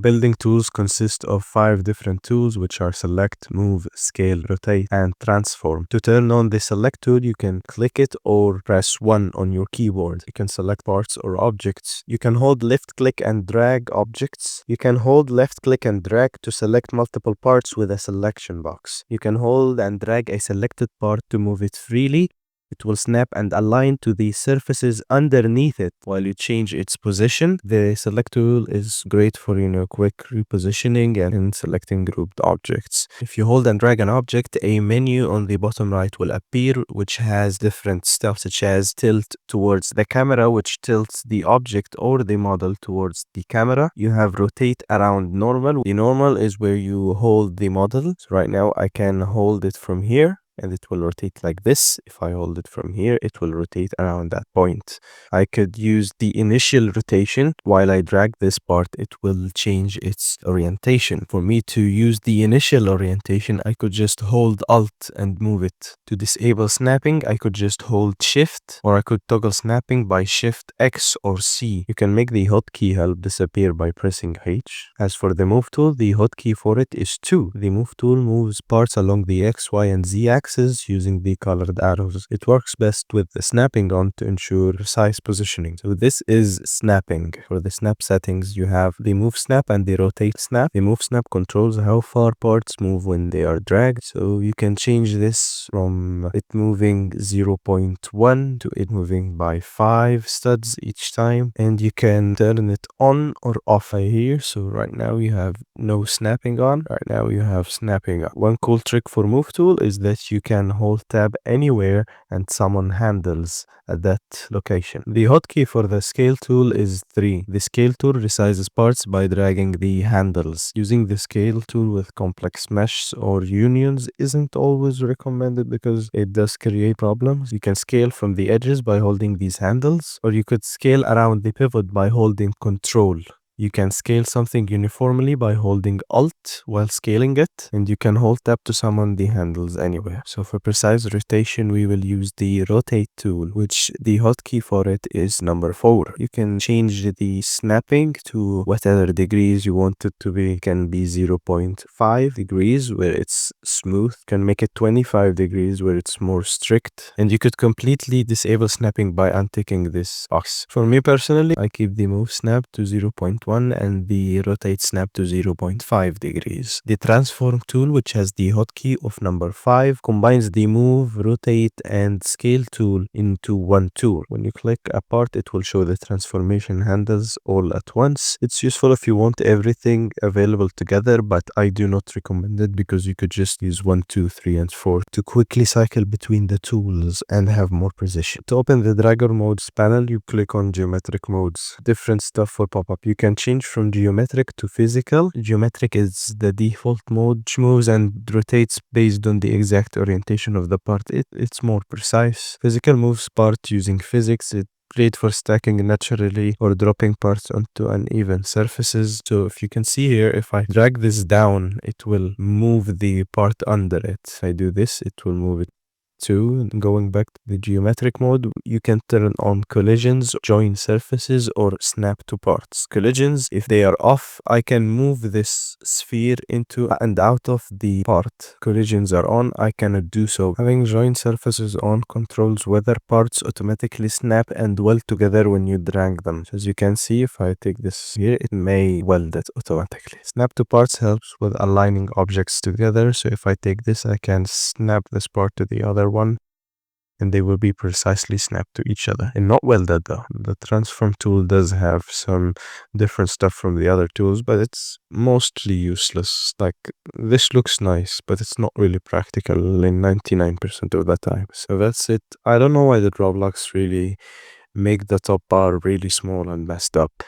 Building tools consist of 5 different tools, which are select, move, scale, rotate, and transform. To turn on the select tool, you can click it or press 1 on your keyboard. You can select parts or objects. You can hold left click and drag objects. You can hold left click and drag to select multiple parts with a selection box. You can hold and drag a selected part to move it freely. It will snap and align to the surfaces underneath it while you change its position. The select tool is great for, quick repositioning and selecting grouped objects. If you hold and drag an object, a menu on the bottom right will appear, which has different stuff such as tilt towards the camera, which tilts the object or the model towards the camera. You have rotate around normal. The normal is where you hold the model. So right now I can hold it from here, and it will rotate like this. If I hold it from here, it will rotate around that point. I could use the initial rotation. While I drag this part, it will change its orientation. For me to use the initial orientation, I could just hold Alt and move it. To disable snapping, I could just hold Shift, or I could toggle snapping by Shift X or C. You can make the hotkey help disappear by pressing H. As for the move tool, the hotkey for it is 2. The move tool moves parts along the X, Y, and Z axis using the colored arrows. It works best with the snapping on to ensure precise positioning. So this is snapping. For the snap settings, you have the move snap and the rotate snap. The move snap controls how far parts move when they are dragged. So you can change this from it moving 0.1 to it moving by 5 studs each time. And you can turn it on or off here. So right now you have no snapping on. Right now you have snapping on. One cool trick for move tool is that you can hold tab anywhere and summon handles at that location. The hotkey for the scale tool is 3. The scale tool resizes parts by dragging the handles. Using the scale tool with complex meshes or unions isn't always recommended because it does create problems. You can scale from the edges by holding these handles, or you could scale around the pivot by holding Control. You can scale something uniformly by holding Alt while scaling it, and you can hold Tab to summon the handles anywhere. So for precise rotation, we will use the Rotate tool, which the hotkey for it is number 4. You can change the snapping to whatever degrees you want it to be. It can be 0.5 degrees where it's smooth. You can make it 25 degrees where it's more strict. And you could completely disable snapping by unticking this box. For me personally, I keep the move snap to 0.1 and the rotate snap to 0.5 degrees. The transform tool, which has the hotkey of number 5, combines the move, rotate, and scale tool into one tool. When you click a part, it will show the transformation handles all at once. It's useful if you want everything available together, but I do not recommend it because you could just use 1, 2, 3, and 4 to quickly cycle between the tools and have more precision. To open the dragger modes panel, you click on geometric modes. Different stuff will pop up. You can change from geometric to physical. Geometric is the default mode, which moves and rotates based on the exact orientation of the part. It's more precise. Physical moves part using physics. It's great for stacking naturally or dropping parts onto uneven surfaces. So if you can see here, if I drag this down, it will move the part under it. If I do this, it will move it. Going back to the geometric mode, you can turn on collisions, join surfaces, or snap to parts. Collisions, if they are off, I can move this sphere into and out of the part. Collisions are on, I cannot do so. Having join surfaces on controls whether parts automatically snap and weld together when you drag them. So as you can see, if I take this here, it may weld it automatically. Snap to parts helps with aligning objects together. So if I take this, I can snap this part to the other one, and they will be precisely snapped to each other and not welded though. The transform tool does have some different stuff from the other tools, but it's mostly useless. Like, this looks nice, but it's not really practical in 99% of the time. So that's it. I don't know why did Roblox really make the top bar really small and messed up.